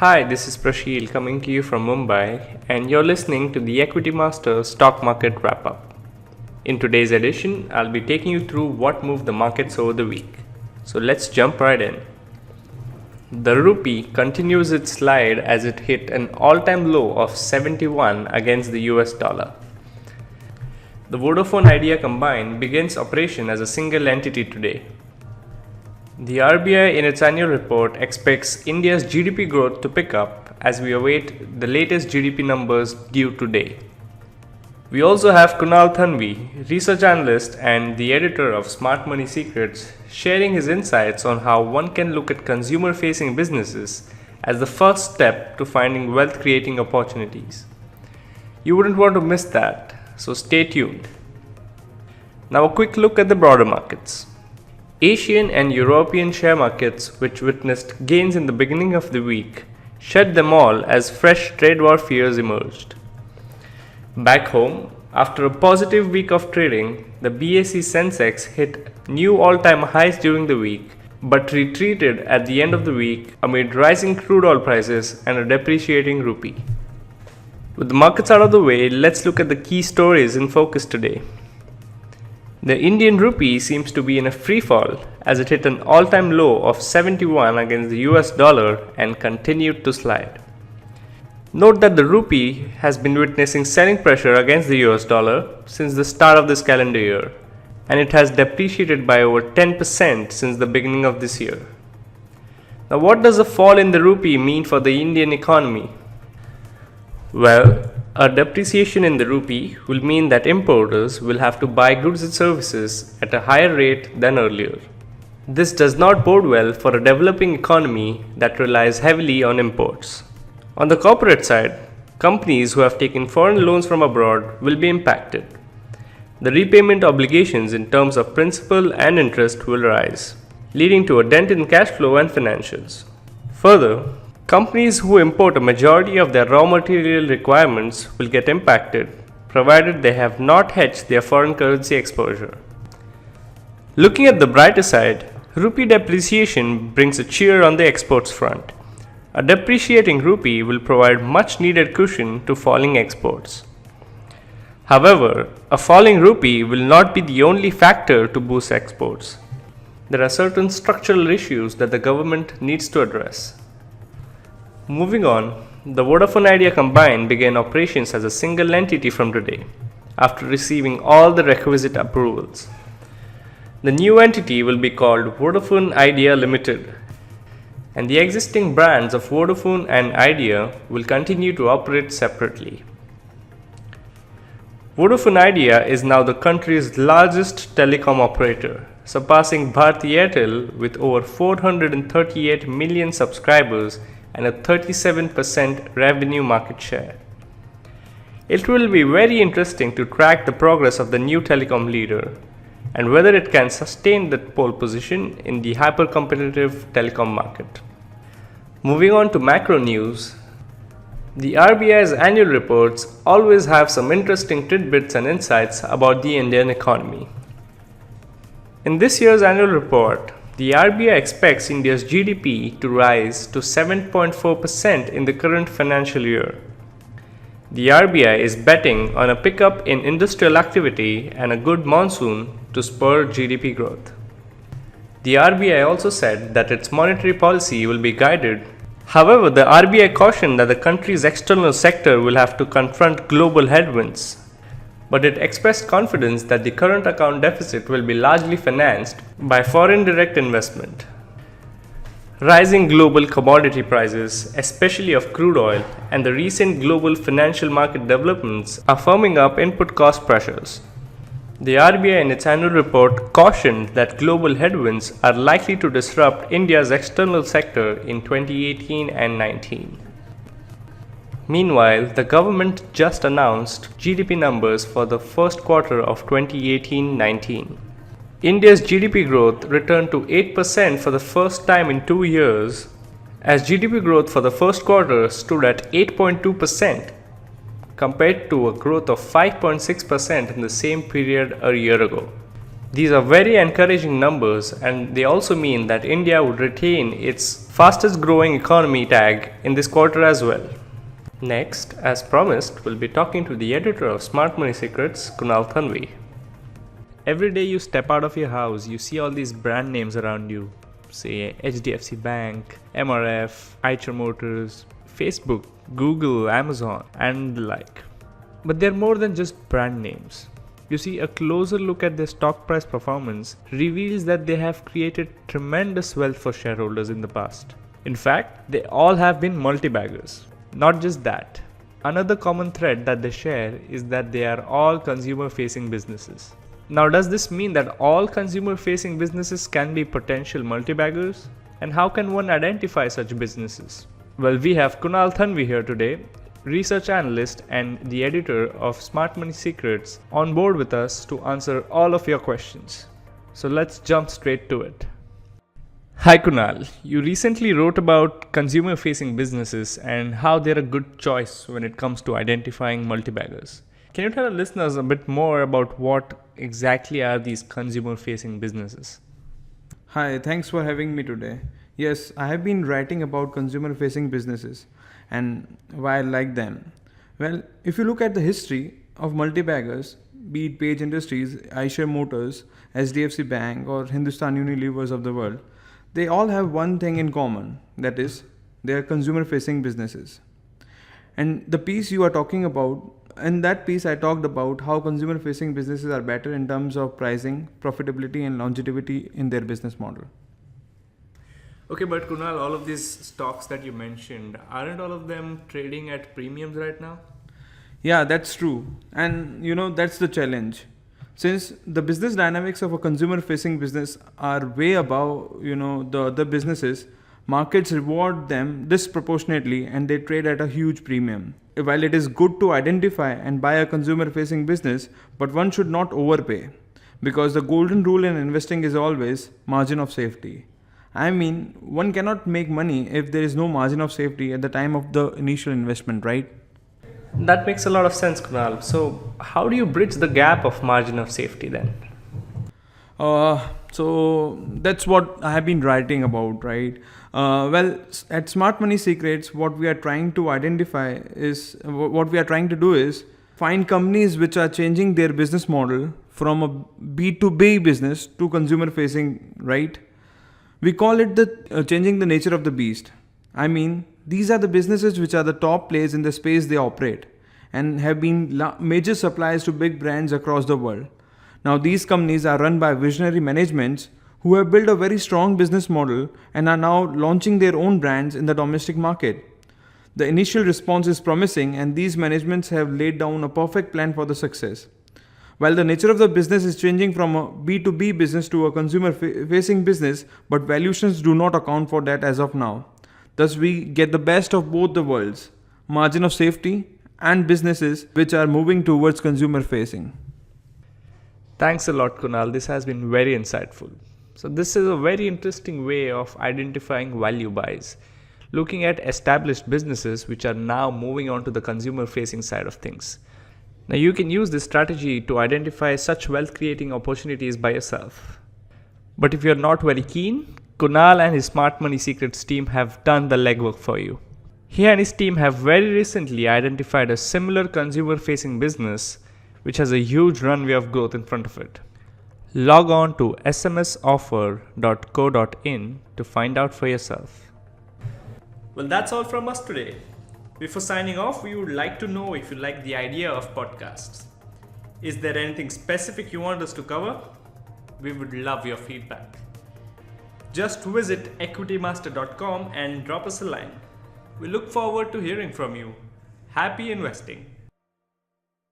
Hi, this is Prasheel coming to you from Mumbai, and you're listening to the Equitymaster Stock Market Wrap Up. In today's edition, I'll be taking you through what moved the markets over the week. So let's jump right in. The rupee continues its slide as it hit an all-time low of 71 against the US dollar. The Vodafone Idea combine begins operation as a single entity today. The RBI in its annual report expects India's GDP growth to pick up as we await the latest GDP numbers due today. We also have Kunal Thanvi, research analyst and the editor of Smart Money Secrets, sharing his insights on how one can look at consumer-facing businesses as the first step to finding wealth-creating opportunities. You wouldn't want to miss that, so stay tuned. Now a quick look at the broader markets. Asian and European share markets, which witnessed gains in the beginning of the week, shed them all as fresh trade war fears emerged. Back home, after a positive week of trading, the BSE Sensex hit new all-time highs during the week, but retreated at the end of the week amid rising crude oil prices and a depreciating rupee. With the markets out of the way, let's look at the key stories in focus today. The Indian rupee seems to be in a free fall as it hit an all-time low of 71 against the US dollar and continued to slide. Note that the rupee has been witnessing selling pressure against the US dollar since the start of this calendar year, and it has depreciated by over 10% since the beginning of this year. Now, what does a fall in the rupee mean for the Indian economy? Well, a depreciation in the rupee will mean that importers will have to buy goods and services at a higher rate than earlier. This does not bode well for a developing economy that relies heavily on imports. On the corporate side, companies who have taken foreign loans from abroad will be impacted. The repayment obligations in terms of principal and interest will rise, leading to a dent in cash flow and financials. Further, companies who import a majority of their raw material requirements will get impacted, provided they have not hedged their foreign currency exposure. Looking at the brighter side, rupee depreciation brings a cheer on the exports front. A depreciating rupee will provide much needed cushion to falling exports. However, a falling rupee will not be the only factor to boost exports. There are certain structural issues that the government needs to address. Moving on, the Vodafone Idea combine began operations as a single entity from today, after receiving all the requisite approvals. The new entity will be called Vodafone Idea Limited, and the existing brands of Vodafone and Idea will continue to operate separately. Vodafone Idea is now the country's largest telecom operator, surpassing Bharti Airtel with over 438 million subscribers and a 37% revenue market share. It will be very interesting to track the progress of the new telecom leader and whether it can sustain that pole position in the hyper-competitive telecom market. Moving on to macro news, the RBI's annual reports always have some interesting tidbits and insights about the Indian economy. In this year's annual report, the RBI expects India's GDP to rise to 7.4% in the current financial year. The RBI is betting on a pickup in industrial activity and a good monsoon to spur GDP growth. The RBI also said that its monetary policy will be guided. However, the RBI cautioned that the country's external sector will have to confront global headwinds, but it expressed confidence that the current account deficit will be largely financed by foreign direct investment. Rising global commodity prices, especially of crude oil, and the recent global financial market developments are firming up input cost pressures. The RBI in its annual report cautioned that global headwinds are likely to disrupt India's external sector in 2018 and 19. Meanwhile, the government just announced GDP numbers for the first quarter of 2018-19. India's GDP growth returned to 8% for the first time in 2 years, as GDP growth for the first quarter stood at 8.2%, compared to a growth of 5.6% in the same period a year ago. These are very encouraging numbers, and they also mean that India would retain its fastest growing economy tag in this quarter as well. Next, as promised, we'll be talking to the editor of Smart Money Secrets, Kunal Thanvi. Every day you step out of your house, you see all these brand names around you. Say HDFC Bank, MRF, Eicher Motors, Facebook, Google, Amazon, and the like. But they're more than just brand names. You see, a closer look at their stock price performance reveals that they have created tremendous wealth for shareholders in the past. In fact, they all have been multi-baggers. Not just that. Another common thread that they share is that they are all consumer-facing businesses. Now, does this mean that all consumer-facing businesses can be potential multi-baggers? And how can one identify such businesses? Well, we have Kunal Thanvi here today, research analyst and the editor of Smart Money Secrets, on board with us to answer all of your questions. So let's jump straight to it. Hi Kunal, you recently wrote about consumer-facing businesses and how they're a good choice when it comes to identifying multi-baggers. Can you tell our listeners a bit more about what exactly are these consumer-facing businesses? Hi, thanks for having me today. Yes, I have been writing about consumer-facing businesses and why I like them. Well, if you look at the history of multi-baggers, be it Page Industries, Eicher Motors, HDFC Bank, or Hindustan Unilevers of the world, they all have one thing in common, that is, they are consumer-facing businesses. And the piece you are talking about, in that piece I talked about how consumer-facing businesses are better in terms of pricing, profitability, and longevity in their business model. Okay, but Kunal, all of these stocks that you mentioned, aren't all of them trading at premiums right now? Yeah, that's true. And that's the challenge. Since the business dynamics of a consumer facing business are way above, the other businesses, markets reward them disproportionately and they trade at a huge premium. While it is good to identify and buy a consumer facing business, but one should not overpay because the golden rule in investing is always margin of safety. I mean, one cannot make money if there is no margin of safety at the time of the initial investment, right? That makes a lot of sense, Kunal. So, how do you bridge the gap of margin of safety then? So that's what I have been writing about, right? Well, at Smart Money Secrets, what we are trying to identify is what we are trying to do is find companies which are changing their business model from a B2B business to consumer facing, right? We call it the changing the nature of the beast. I mean, these are the businesses which are the top players in the space they operate and have been major suppliers to big brands across the world. Now, these companies are run by visionary managements who have built a very strong business model and are now launching their own brands in the domestic market. The initial response is promising, and these managements have laid down a perfect plan for the success. While the nature of the business is changing from a B2B business to a consumer facing business, but valuations do not account for that as of now. Thus, we get the best of both the worlds, margin of safety and businesses which are moving towards consumer facing. Thanks a lot, Kunal. This has been very insightful. So, this is a very interesting way of identifying value buys, looking at established businesses which are now moving on to the consumer facing side of things. Now, you can use this strategy to identify such wealth creating opportunities by yourself. But if you're not very keen, Kunal and his Smart Money Secrets team have done the legwork for you. He and his team have very recently identified a similar consumer facing business which has a huge runway of growth in front of it. Log on to smsoffer.co.in to find out for yourself. Well, that's all from us today. Before signing off, we would like to know if you like the idea of podcasts. Is there anything specific you want us to cover? We would love your feedback. Just visit equitymaster.com and drop us a line. We look forward to hearing from you. Happy investing!